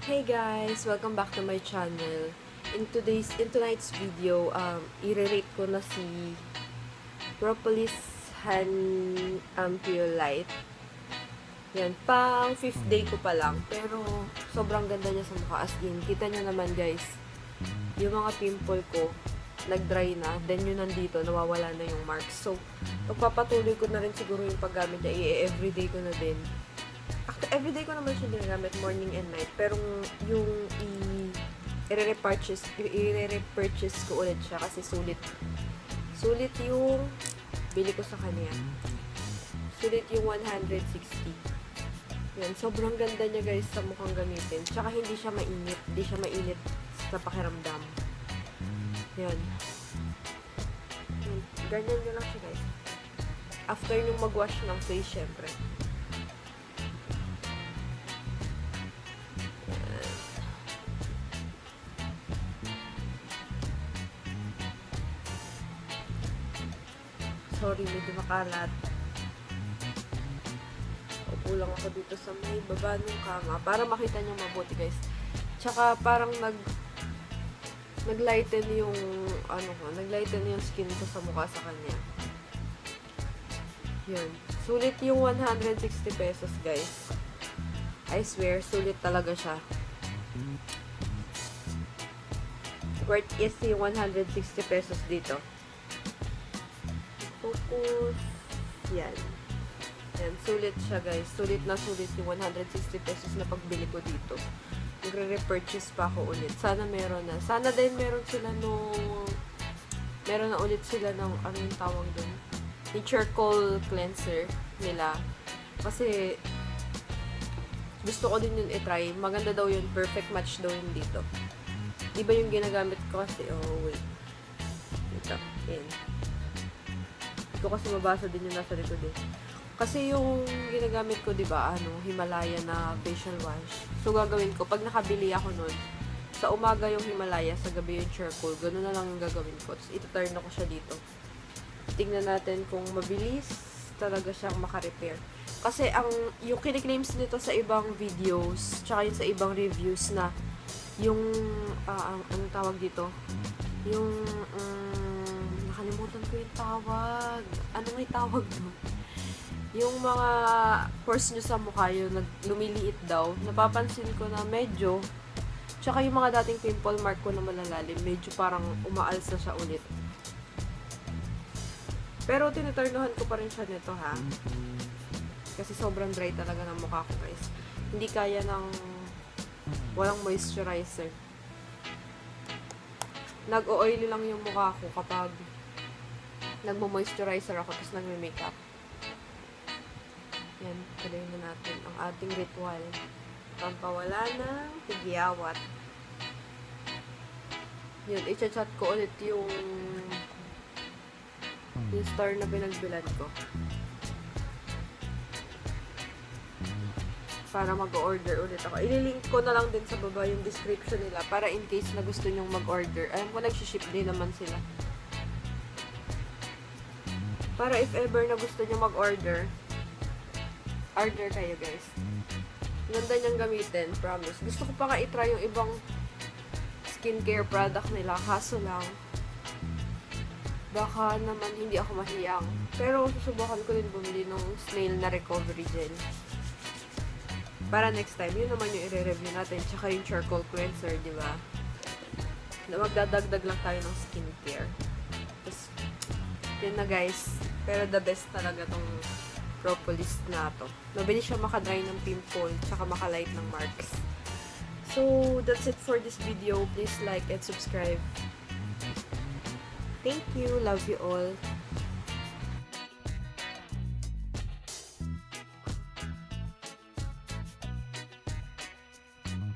Hey guys! Welcome back to my channel. In tonight's video, i-rate ko na si Propolis Hand Ampule. Yan, pang 5th day ko pa lang. Pero, sobrang ganda niya sa mukha. As in, kita niyo naman guys, yung mga pimple ko, nag-dry na. Then, yun nandito, nawawala na yung marks. So, pagpapatuloy ko na rin siguro yung paggamit niya. I-everyday ko na din. Everyday ko naman siya ginagamit, morning and night. Pero yung i-repurchase ko ulit siya kasi sulit. Sulit yung bili ko sa kanya. Sulit yung 160. Yan, sobrang ganda niya guys sa mukhang gamitin. Tsaka hindi siya mainit. Hindi siya mainit sa pakiramdam. Yan. Ganyan nyo lang siya guys. After nyung mag-wash ng face, syempre. Sorry, medyo makalat. Upo lang ako dito sa may baba ng kama para makita nyo mabuti guys. Tsaka parang naglighten yung naglighten yung skin ko sa mukha sa kanya. Yun. Sulit yung 160 pesos guys. I swear, sulit talaga siya. Worth is yung 160 pesos dito. Focus. Yan. Yan. Sulit siya guys. Sulit na sulit yung 160 pesos na pagbili ko dito. Magre-repurchase pa ako ulit. Sana meron na. Sana din meron sila meron na ulit sila ng ano yung tawag dun? Yung charcoal cleanser nila. Kasi gusto ko din yun i-try. Maganda daw yun. Perfect match daw yun dito. Iba yung ginagamit ko kasi. Oh, wait. Ito. Yan. Ito kasi mabasa din yung nasa likod eh. Kasi yung ginagamit ko, diba, Himalaya na facial wash. So, gagawin ko, pag nakabili ako nun, sa umaga yung Himalaya, sa gabi yung charcoal. Ganun na lang yung gagawin ko. Tapos, ito-turn ako siya dito. Tingnan natin kung mabilis talaga siyang makarepair. Kasi, yung kiniklaims nito sa ibang videos, tsaka yung sa ibang reviews na, yung, anong tawag dito? Yung, nakalimutan ko yung tawag. Ano may tawag doon? Yung mga pores nyo sa mukha, yung lumiliit daw, napapansin ko na medyo, tsaka yung mga dating pimple mark ko na malalalim, medyo parang umaalsa siya ulit. Pero tiniturnuhan ko pa rin siya nito ha. Kasi sobrang dry talaga ng mukha ko guys. Hindi kaya ng walang moisturizer. Nag-oily lang yung mukha ko kapag nagmo-moisturizer ako tapos nagme-makeup. Yan, tuloy na natin ang ating ritual. Pampawala ng tigiyawat. Yun, i-chat ko ulit yung store na pinagbilan ko. Para mag-order ulit ako. Ililink ko na lang din sa baba yung description nila para in case na gusto nyong mag-order. Alam ko, nag-ship din naman sila. Para if ever na gusto nyo mag-order, order kayo guys. Ganda niyang gamitin, promise. Gusto ko pa nga i-try yung ibang skincare product nila. Kaso lang, baka naman hindi ako mahiyang. Pero susubukan ko din bumili ng snail na recovery gel. Para next time, yun naman yung i-review natin. Tsaka yung charcoal cleanser, di ba? Na magdadagdag lang tayo ng skincare. Tapos, yun na guys. Pero the best talaga tong Propolis na to. Mabilis siya makadry ng pimple, tsaka makalight ng marks. So, that's it for this video. Please like and subscribe. Thank you. Love you all.